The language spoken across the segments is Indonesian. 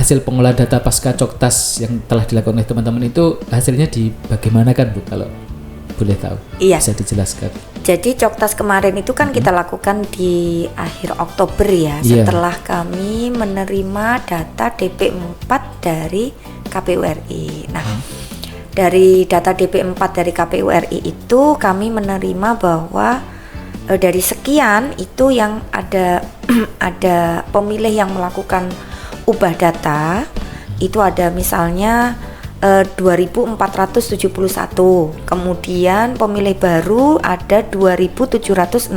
hasil pengolahan data pasca Coktas yang telah dilakukan oleh teman-teman itu hasilnya di bagaimana kan Bu, kalau boleh tahu? Iya. Bisa dijelaskan. Jadi Coktas kemarin itu kan kita lakukan di akhir Oktober ya, setelah kami menerima data DP4 dari KPU RI. Nah, dari data DP4 dari KPU RI itu kami menerima bahwa dari sekian itu yang ada ada pemilih yang melakukan ubah data itu ada misalnya 2.471, kemudian pemilih baru ada 2.766.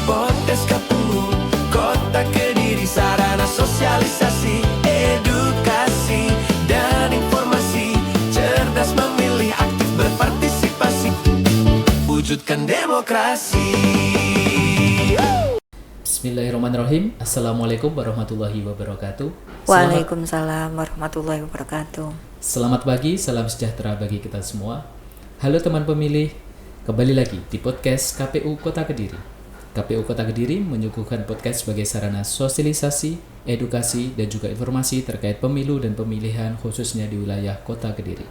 Podcast KPU Kota Kediri, sarana sosialisasi, edukasi dan informasi, cerdas memilih, aktif berpartisipasi, wujudkan demokrasi. Bismillahirrahmanirrahim. Assalamualaikum warahmatullahi wabarakatuh. Waalaikumsalam warahmatullahi wabarakatuh. Selamat pagi, salam sejahtera bagi kita semua. Halo teman pemilih, kembali lagi di podcast KPU Kota Kediri. KPU Kota Kediri menyuguhkan podcast sebagai sarana sosialisasi, edukasi, dan juga informasi terkait pemilu dan pemilihan khususnya di wilayah Kota Kediri.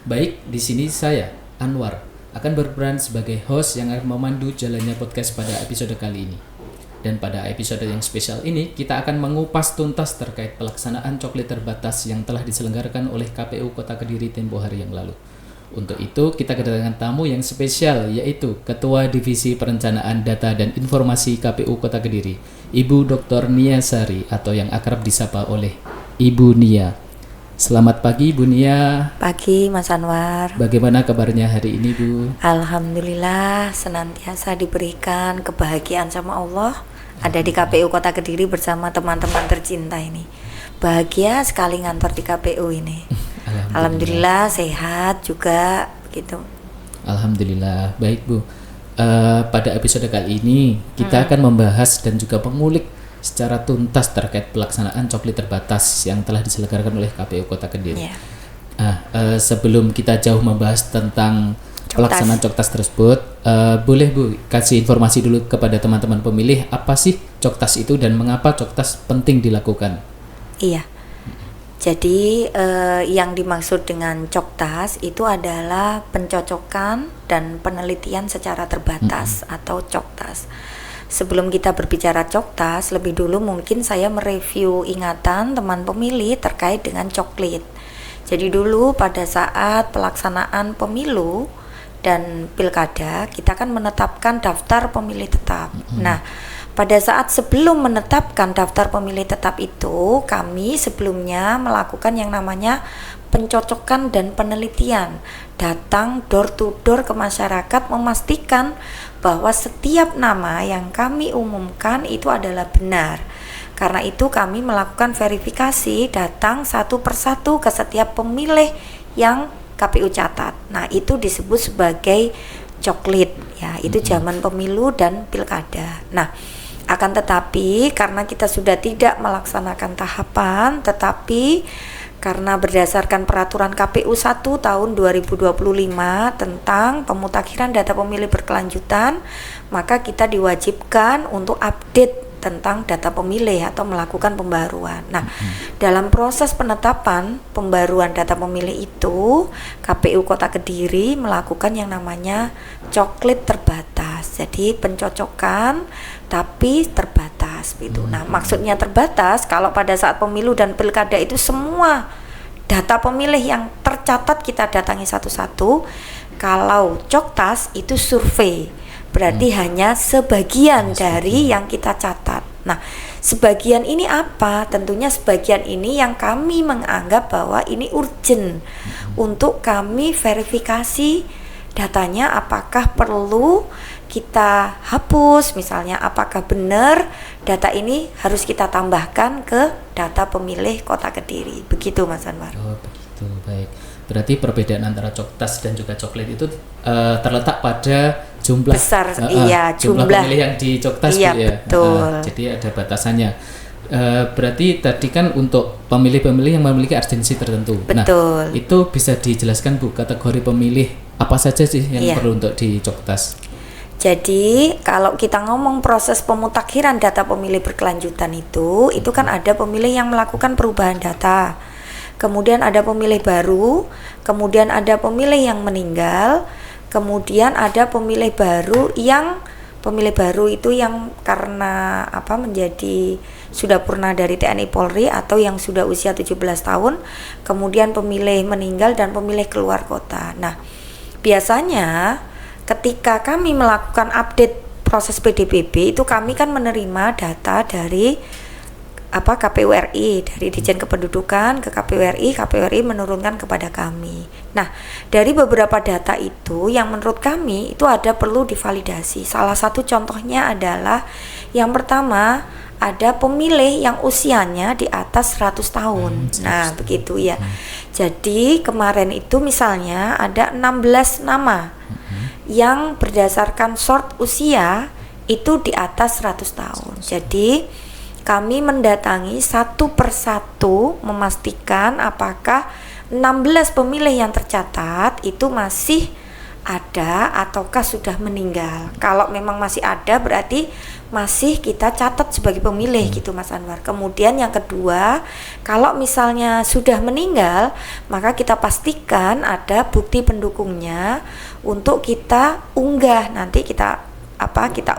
Baik, di sini saya, Anwar, akan berperan sebagai host yang akan memandu jalannya podcast pada episode kali ini. Dan pada episode yang spesial ini, kita akan mengupas tuntas terkait pelaksanaan coklit terbatas yang telah diselenggarakan oleh KPU Kota Kediri tempo hari yang lalu. Untuk itu, kita kedatangan tamu yang spesial, yaitu Ketua Divisi Perencanaan Data dan Informasi KPU Kota Kediri, Ibu Dr. Nia Sari, atau yang akrab disapa oleh Ibu Nia. Selamat pagi, Bu Nia. Pagi, Mas Anwar. Bagaimana kabarnya hari ini, Bu? Alhamdulillah, senantiasa diberikan kebahagiaan sama Allah. Ada di KPU Kota Kediri bersama teman-teman tercinta ini. Bahagia sekali ngantor di KPU ini. Alhamdulillah sehat juga begitu. Alhamdulillah, baik Bu. Pada episode kali ini kita akan membahas dan juga mengulik secara tuntas terkait pelaksanaan coklit terbatas yang telah diselenggarakan oleh KPU Kota Kediri. Sebelum kita jauh membahas tentang pelaksanaan Coktas tersebut, boleh Bu kasih informasi dulu kepada teman-teman pemilih apa sih Coktas itu dan mengapa Coktas penting dilakukan? Iya. Jadi yang dimaksud dengan Coktas itu adalah pencocokan dan penelitian secara terbatas atau Coktas. Sebelum kita berbicara Coktas, lebih dulu mungkin saya mereview ingatan teman pemilih terkait dengan coklit. Jadi dulu pada saat pelaksanaan pemilu dan pilkada, kita kan menetapkan daftar pemilih tetap. Nah, pada saat sebelum menetapkan daftar pemilih tetap itu, kami sebelumnya melakukan yang namanya pencocokan dan penelitian. Datang door to door ke masyarakat memastikan bahwa setiap nama yang kami umumkan itu adalah benar. Karena itu kami melakukan verifikasi, datang satu persatu ke setiap pemilih yang KPU catat. Nah, itu disebut sebagai coklit ya, itu zaman pemilu dan pilkada. Nah, akan tetapi karena kita sudah tidak melaksanakan tahapan, tetapi karena berdasarkan peraturan KPU 1 tahun 2025 tentang pemutakhiran data pemilih berkelanjutan, maka kita diwajibkan untuk update tentang data pemilih atau melakukan pembaruan. Nah, dalam proses penetapan pembaruan data pemilih itu, KPU Kota Kediri melakukan yang namanya coklit terbatas. Jadi pencocokan tapi terbatas gitu. Nah, maksudnya terbatas kalau pada saat pemilu dan pilkada itu semua data pemilih yang tercatat kita datangi satu-satu. Kalau Coktas itu survei. Berarti hanya sebagian dari yang kita catat. Nah, sebagian ini apa? Tentunya sebagian ini yang kami menganggap bahwa ini urgent untuk kami verifikasi datanya, apakah perlu kita hapus, misalnya apakah benar data ini harus kita tambahkan ke data pemilih Kota Kediri. Begitu Mas Anwar. Oh, begitu. Baik. Berarti perbedaan antara Coktas dan juga coklit itu terletak pada jumlah besar, jumlah pemilih yang di Coktas, iya, Bu, ya. Betul. Jadi ada batasannya. Berarti tadi kan untuk pemilih-pemilih yang memiliki urgensi tertentu. Betul. Nah, itu bisa dijelaskan Bu, kategori pemilih apa saja sih yang perlu untuk di Coktas? Jadi kalau kita ngomong proses pemutakhiran data pemilih berkelanjutan itu kan ada pemilih yang melakukan perubahan data, kemudian ada pemilih baru, kemudian ada pemilih yang meninggal, kemudian ada pemilih baru itu yang karena menjadi sudah purna dari TNI Polri atau yang sudah usia 17 tahun, kemudian pemilih meninggal dan pemilih keluar kota. Nah, biasanya ketika kami melakukan update proses PDPB itu kami kan menerima data dari KPU RI, dari Ditjen Kependudukan ke KPU RI menurunkan kepada kami. Nah, dari beberapa data itu yang menurut kami itu ada perlu divalidasi. Salah satu contohnya adalah yang pertama ada pemilih yang usianya di atas 100 tahun. Nah, begitu ya. Jadi kemarin itu misalnya ada 16 nama yang berdasarkan sort usia itu di atas 100 tahun. Jadi kami mendatangi satu persatu memastikan apakah 16 pemilih yang tercatat itu masih ada ataukah sudah meninggal. Kalau memang masih ada berarti masih kita catat sebagai pemilih gitu Mas Anwar. Kemudian yang kedua, kalau misalnya sudah meninggal, maka kita pastikan ada bukti pendukungnya untuk kita unggah. Nanti kita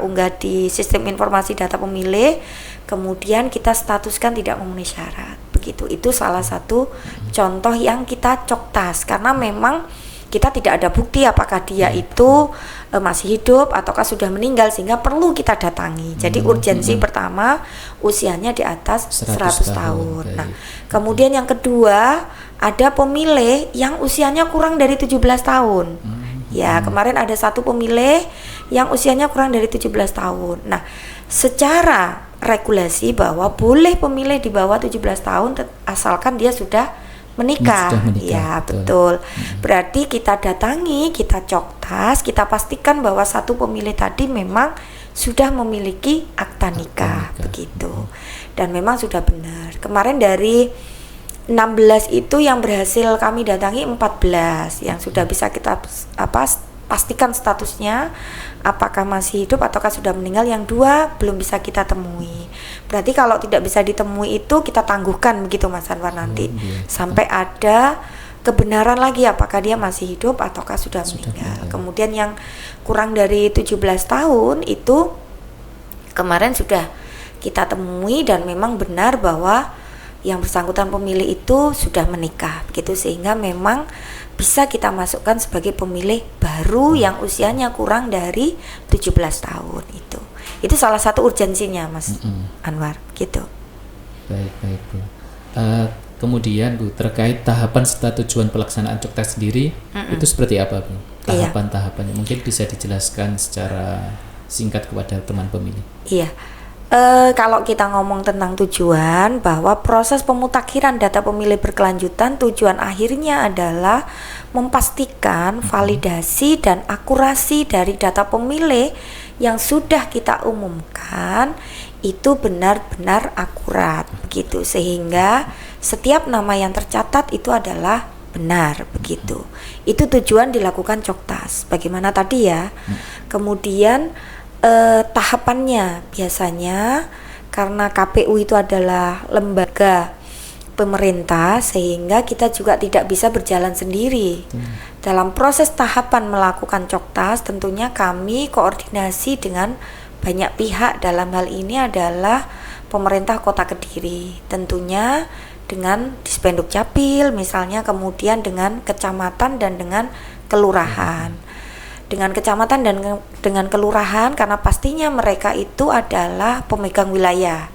unggah di sistem informasi data pemilih, kemudian kita statuskan tidak memenuhi syarat. Begitu. Itu salah satu contoh yang kita coktas karena memang kita tidak ada bukti apakah dia itu masih hidup ataukah sudah meninggal sehingga perlu kita datangi. Jadi urgensi pertama usianya di atas 100 tahun. Nah, kemudian yang kedua ada pemilih yang usianya kurang dari 17 tahun. Ya, kemarin ada satu pemilih yang usianya kurang dari 17 tahun. Nah, secara regulasi bahwa boleh pemilih di bawah 17 tahun asalkan dia sudah menikah. Ya, betul. Berarti kita datangi, kita coktas, kita pastikan bahwa satu pemilih tadi memang sudah memiliki akta nikah, begitu. Dan memang sudah benar. Kemarin dari 16 itu yang berhasil kami datangi 14 yang sudah bisa kita pastikan statusnya apakah masih hidup ataukah sudah meninggal. Yang 2 belum bisa kita temui. Berarti kalau tidak bisa ditemui itu kita tangguhkan begitu Mas Anwar nanti sampai ada kebenaran lagi apakah dia masih hidup ataukah sudah meninggal. Kemudian yang kurang dari 17 tahun itu kemarin sudah kita temui dan memang benar bahwa yang bersangkutan pemilih itu sudah menikah begitu, sehingga memang bisa kita masukkan sebagai pemilih baru yang usianya kurang dari 17 tahun itu. Itu salah satu urgensinya Mas Anwar gitu. Baik Bu. Kemudian Bu, terkait tahapan serta tujuan pelaksanaan coktas sendiri itu seperti apa Bu? Tahapan-tahapannya mungkin bisa dijelaskan secara singkat kepada teman pemilih. Iya. Kalau kita ngomong tentang tujuan, bahwa proses pemutakhiran data pemilih berkelanjutan tujuan akhirnya adalah memastikan validasi dan akurasi dari data pemilih yang sudah kita umumkan itu benar-benar akurat begitu, sehingga setiap nama yang tercatat itu adalah benar begitu. Itu tujuan dilakukan coktas. Bagaimana tadi ya? Kemudian tahapannya biasanya karena KPU itu adalah lembaga pemerintah sehingga kita juga tidak bisa berjalan sendiri. Dalam proses tahapan melakukan coktas tentunya kami koordinasi dengan banyak pihak. Dalam hal ini adalah pemerintah Kota Kediri, tentunya dengan Dispenduk Capil misalnya, kemudian dengan kecamatan dan dengan kelurahan. Dengan kecamatan dan dengan kelurahan karena pastinya mereka itu adalah pemegang wilayah,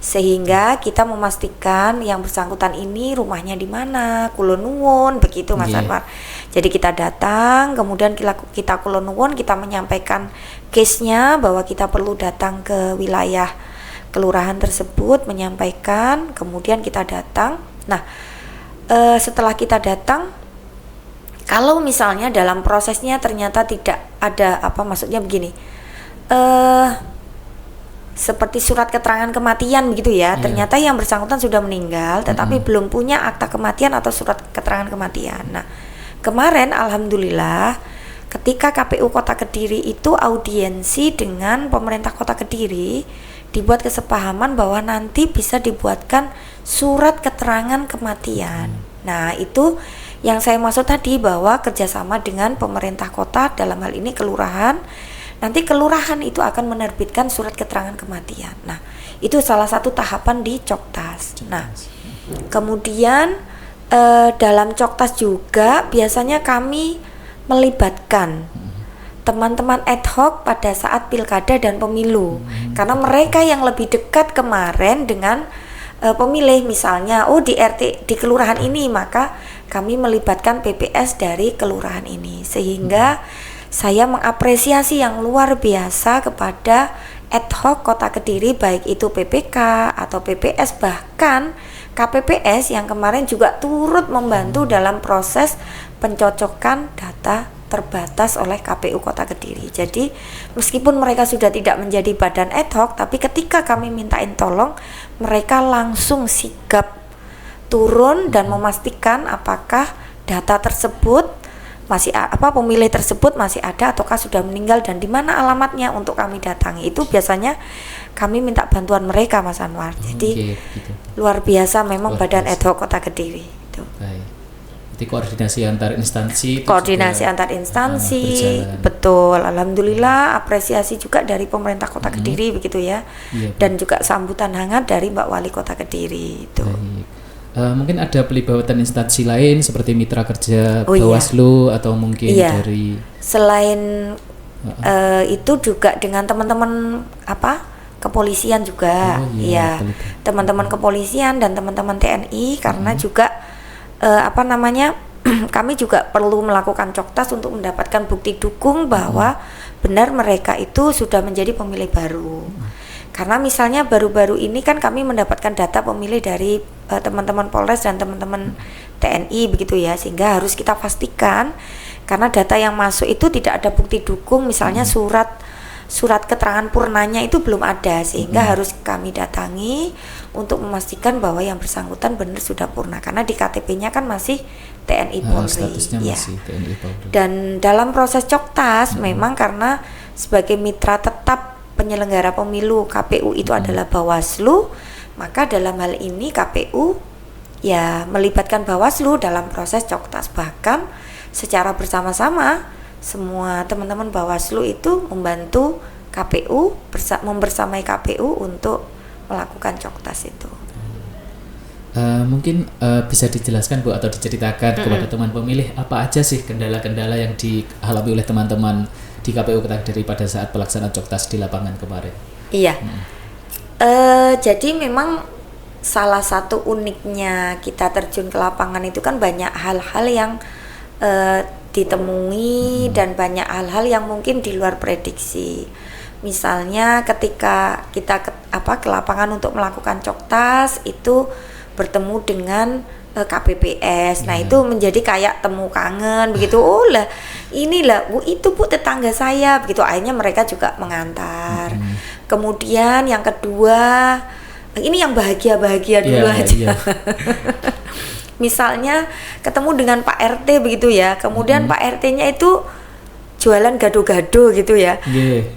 sehingga kita memastikan yang bersangkutan ini rumahnya di mana, Kulonuwun begitu Mas Anwar. Jadi kita datang, kemudian kita Kulonuwun, kita menyampaikan case-nya bahwa kita perlu datang ke wilayah kelurahan tersebut, menyampaikan, kemudian kita datang. Nah, setelah kita datang, kalau misalnya dalam prosesnya ternyata tidak ada maksudnya begini, seperti surat keterangan kematian begitu ya, ternyata yang bersangkutan sudah meninggal tetapi belum punya akta kematian atau surat keterangan kematian. Nah, kemarin alhamdulillah ketika KPU Kota Kediri itu audiensi dengan pemerintah Kota Kediri, dibuat kesepahaman bahwa nanti bisa dibuatkan surat keterangan kematian. Nah, itu yang saya maksud tadi, bahwa kerjasama dengan pemerintah kota, dalam hal ini kelurahan, nanti kelurahan itu akan menerbitkan surat keterangan kematian. Nah, itu salah satu tahapan di Coktas. Nah, kemudian dalam Coktas juga biasanya kami melibatkan teman-teman ad hoc pada saat pilkada dan pemilu, karena mereka yang lebih dekat kemarin dengan pemilih. Misalnya, di RT di kelurahan ini, maka kami melibatkan PPS dari kelurahan ini, sehingga saya mengapresiasi yang luar biasa kepada ad hoc Kota Kediri, baik itu PPK atau PPS, bahkan KPPS yang kemarin juga turut membantu dalam proses pencocokan data terbatas oleh KPU Kota Kediri. Jadi meskipun mereka sudah tidak menjadi badan ad hoc, tapi ketika kami mintain tolong, mereka langsung sigap turun dan memastikan apakah data tersebut masih pemilih tersebut masih ada ataukah sudah meninggal dan di mana alamatnya untuk kami datangi. Itu biasanya kami minta bantuan mereka, Mas Anwar. Jadi gitu. Luar biasa memang badan ad hoc Kota Kediri itu. Baik. Jadi koordinasi antar instansi. Betul. Alhamdulillah, apresiasi juga dari pemerintah Kota Kediri begitu ya. Iya, dan juga sambutan hangat dari Mbak Wali Kota Kediri itu. Baik. Mungkin ada pelibatan instansi lain seperti mitra kerja Bawaslu atau mungkin dari selain itu juga dengan teman-teman kepolisian juga, teman-teman kepolisian dan teman-teman TNI, karena juga kami juga perlu melakukan Coktas untuk mendapatkan bukti dukung bahwa benar mereka itu sudah menjadi pemilih baru. Karena misalnya baru-baru ini kan kami mendapatkan data pemilih dari teman-teman Polres dan teman-teman TNI begitu ya, sehingga harus kita pastikan karena data yang masuk itu tidak ada bukti dukung, misalnya surat keterangan purnanya itu belum ada, sehingga harus kami datangi untuk memastikan bahwa yang bersangkutan benar sudah purna, karena di KTP-nya kan masih TNI Polri. Statusnya masih TNI Polri. Dan dalam proses Coktas memang karena sebagai mitra tetap penyelenggara pemilu KPU itu adalah Bawaslu, maka dalam hal ini KPU melibatkan Bawaslu dalam proses Coktas. Bahkan secara bersama-sama semua teman-teman Bawaslu itu membantu KPU, membersamai KPU untuk melakukan Coktas itu. Mungkin bisa dijelaskan Bu atau diceritakan kepada teman pemilih apa aja sih kendala-kendala yang dialami oleh teman-teman di KPU Kota Kediri pada saat pelaksanaan Coktas di lapangan kemarin. Iya. Jadi memang salah satu uniknya kita terjun ke lapangan itu kan banyak hal-hal yang ditemui dan banyak hal-hal yang mungkin di luar prediksi. Misalnya ketika kita ke lapangan untuk melakukan Coktas itu bertemu dengan KPPS. Nah, itu menjadi kayak temu kangen begitu. Inilah Bu, itu Bu tetangga saya begitu. Akhirnya mereka juga mengantar. Kemudian yang kedua, ini yang bahagia-bahagia dulu aja. Misalnya ketemu dengan Pak RT begitu ya. Kemudian Pak RT-nya itu jualan gado-gado gitu ya.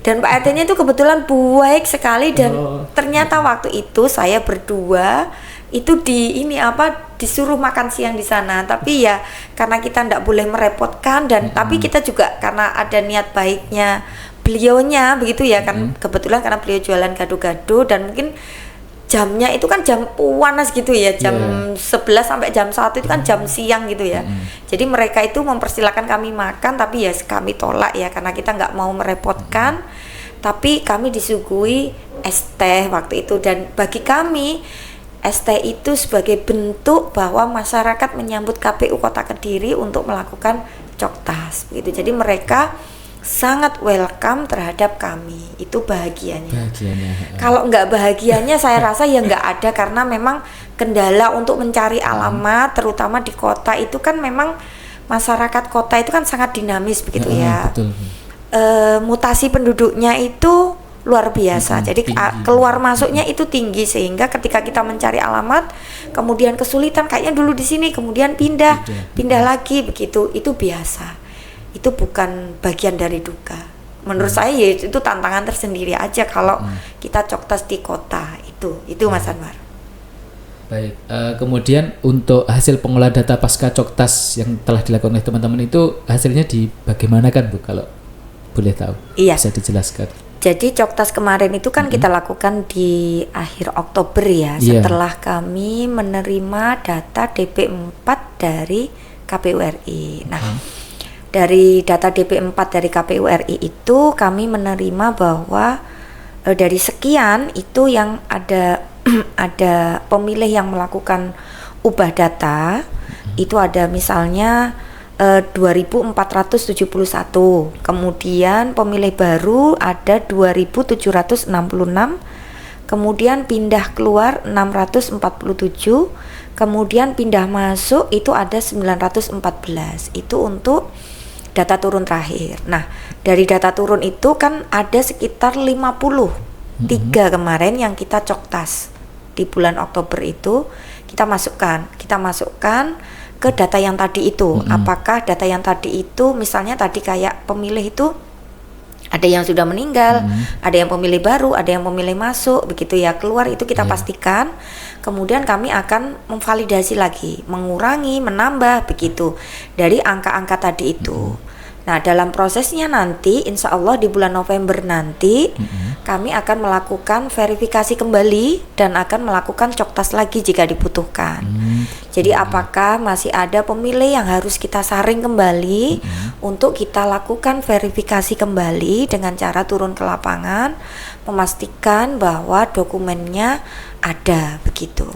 Dan Pak RT-nya itu kebetulan baik sekali dan ternyata waktu itu saya berdua itu disuruh makan siang di sana, tapi ya karena kita tidak boleh merepotkan dan tapi kita juga karena ada niat baiknya beliaunya begitu ya kan, kebetulan karena beliau jualan gado-gado dan mungkin jamnya itu kan jam panas gitu ya, jam 11 sampai jam 1 itu kan jam siang gitu ya. Jadi mereka itu mempersilahkan kami makan, tapi ya kami tolak ya karena kita nggak mau merepotkan. Tapi kami disuguhi es teh waktu itu, dan bagi kami es teh itu sebagai bentuk bahwa masyarakat menyambut KPU Kota Kediri untuk melakukan Coktas begitu. Jadi mereka sangat welcome terhadap kami, itu bahagianya. Kalau nggak bahagianya saya rasa ya nggak ada, karena memang kendala untuk mencari alamat terutama di kota itu kan memang masyarakat kota itu kan sangat dinamis begitu ya. Betul. Mutasi penduduknya itu luar biasa, jadi keluar masuknya itu tinggi, sehingga ketika kita mencari alamat kemudian kesulitan kayaknya dulu di sini kemudian pindah lagi begitu, itu biasa. itu bukan bagian dari duka. Menurut saya ya itu tantangan tersendiri aja kalau kita coktas di kota itu Mas Anwar. Baik, kemudian untuk hasil pengolahan data pasca coktas yang telah dilakukan oleh teman-teman itu hasilnya di bagaimana kan Bu, kalau boleh tahu? Iya. Bisa dijelaskan. Jadi coktas kemarin itu kan kita lakukan di akhir Oktober ya, setelah kami menerima data DP4 dari KPU RI. Nah, dari data DP4 dari KPU RI itu kami menerima bahwa dari sekian itu yang ada ada pemilih yang melakukan ubah data itu ada misalnya 2.471, kemudian pemilih baru ada 2.766, kemudian pindah keluar 647, kemudian pindah masuk itu ada 914. Itu untuk data turun terakhir. Nah, dari data turun itu kan ada sekitar 53 kemarin yang kita coktas di bulan Oktober itu kita masukkan ke data yang tadi itu. Apakah data yang tadi itu misalnya tadi kayak pemilih itu ada yang sudah meninggal, ada yang pemilih baru, ada yang pemilih masuk, begitu ya, keluar itu kita pastikan. Kemudian kami akan memvalidasi lagi, mengurangi, menambah begitu dari angka-angka tadi itu. Nah, dalam prosesnya nanti insya Allah di bulan November nanti kami akan melakukan verifikasi kembali dan akan melakukan coktas lagi jika dibutuhkan. Jadi apakah masih ada pemilih yang harus kita saring kembali untuk kita lakukan verifikasi kembali dengan cara turun ke lapangan, memastikan bahwa dokumennya ada begitu.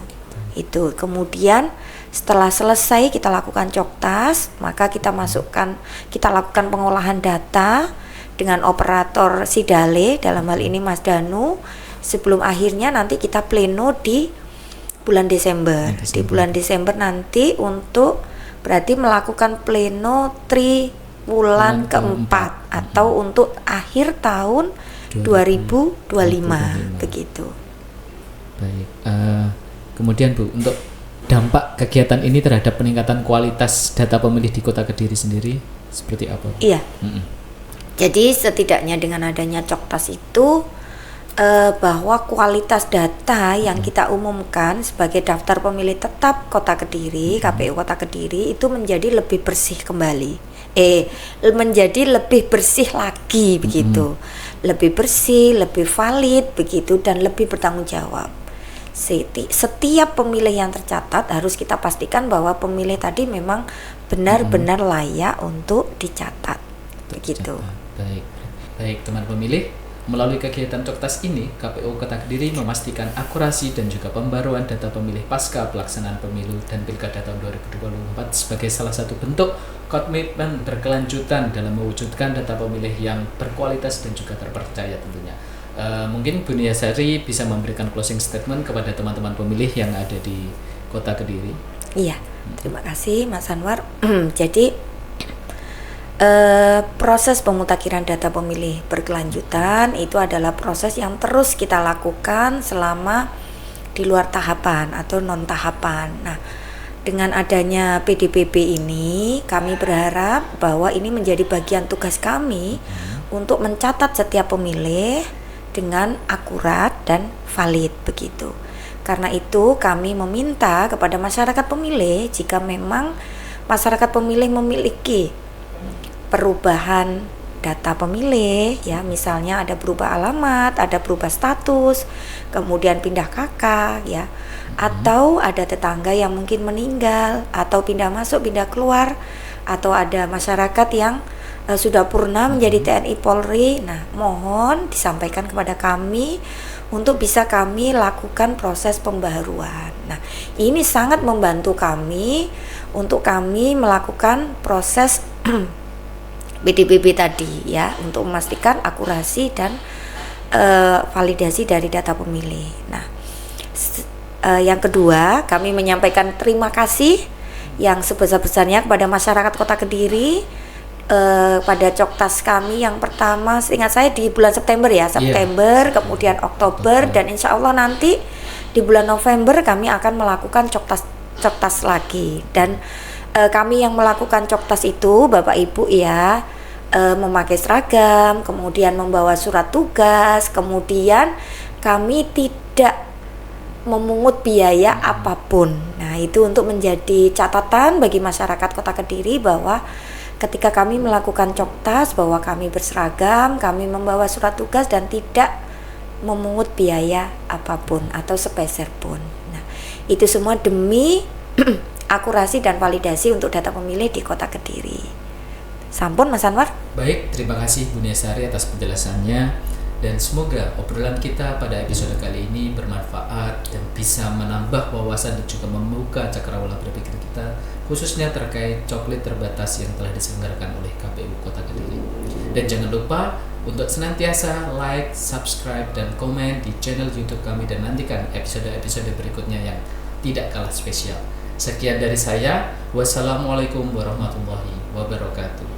Itu kemudian setelah selesai kita lakukan coktas, maka kita lakukan pengolahan data dengan operator Sidale, dalam hal ini Mas Danu, sebelum akhirnya nanti kita pleno di bulan Desember. Di bulan Desember nanti untuk berarti melakukan pleno triwulan keempat atau untuk akhir tahun 2025 begitu. Baik, kemudian Bu, untuk dampak kegiatan ini terhadap peningkatan kualitas data pemilih di Kota Kediri sendiri seperti apa? Iya. Jadi setidaknya dengan adanya coktas itu bahwa kualitas data yang kita umumkan sebagai daftar pemilih tetap Kota Kediri, KPU Kota Kediri itu menjadi lebih bersih kembali. Menjadi lebih bersih lagi begitu. Lebih bersih, lebih valid begitu dan lebih bertanggung jawab. Setiap pemilih yang tercatat harus kita pastikan bahwa pemilih tadi memang benar-benar layak untuk dicatat begitu. Baik teman pemilih, melalui kegiatan coktas ini KPU Kota Kediri memastikan akurasi dan juga pembaruan data pemilih pasca pelaksanaan pemilu dan pilkada tahun 2024 sebagai salah satu bentuk komitmen berkelanjutan dalam mewujudkan data pemilih yang berkualitas dan juga terpercaya tentunya. Mungkin Bu Nia Sari bisa memberikan closing statement kepada teman-teman pemilih yang ada di Kota Kediri. Iya, terima kasih Mas Anwar. Jadi proses pemutakhiran data pemilih berkelanjutan itu adalah proses yang terus kita lakukan selama di luar tahapan atau non tahapan. Nah, dengan adanya PDPB ini kami berharap bahwa ini menjadi bagian tugas kami untuk mencatat setiap pemilih dengan akurat dan valid begitu. Karena itu kami meminta kepada masyarakat pemilih jika memang masyarakat pemilih memiliki perubahan data pemilih ya, misalnya ada berubah alamat, ada berubah status, kemudian pindah KK ya, atau ada tetangga yang mungkin meninggal atau pindah masuk, pindah keluar, atau ada masyarakat yang sudah purna menjadi TNI Polri. Nah, mohon disampaikan kepada kami untuk bisa kami lakukan proses pembaruan. Nah, ini sangat membantu kami untuk kami melakukan proses PDPB tadi ya, untuk memastikan akurasi dan validasi dari data pemilih. Nah, yang kedua, kami menyampaikan terima kasih yang sebesar-besarnya kepada masyarakat Kota Kediri pada coktas kami yang pertama, seingat saya di bulan September ya, kemudian Oktober, dan insya Allah nanti di bulan November kami akan melakukan coktas lagi. Dan kami yang melakukan Coktas itu Bapak Ibu ya, memakai seragam, kemudian membawa surat tugas, kemudian kami tidak memungut biaya apapun. Nah, itu untuk menjadi catatan bagi masyarakat Kota Kediri bahwa ketika kami melakukan Coktas, bahwa kami berseragam, kami membawa surat tugas dan tidak memungut biaya apapun atau sepeser pun. Nah, itu semua demi akurasi dan validasi untuk data pemilih di Kota Kediri. Sampun Mas Anwar. Baik, terima kasih Bu Nesari atas penjelasannya. Dan semoga obrolan kita pada episode kali ini bermanfaat dan bisa menambah wawasan dan juga membuka cakrawala berpikir kita, khususnya terkait coklit terbatas yang telah diselenggarakan oleh KPU Kota Kediri. Dan jangan lupa untuk senantiasa like, subscribe, dan komen di channel YouTube kami dan nantikan episode-episode berikutnya yang tidak kalah spesial. Sekian dari saya. Wassalamualaikum warahmatullahi wabarakatuh.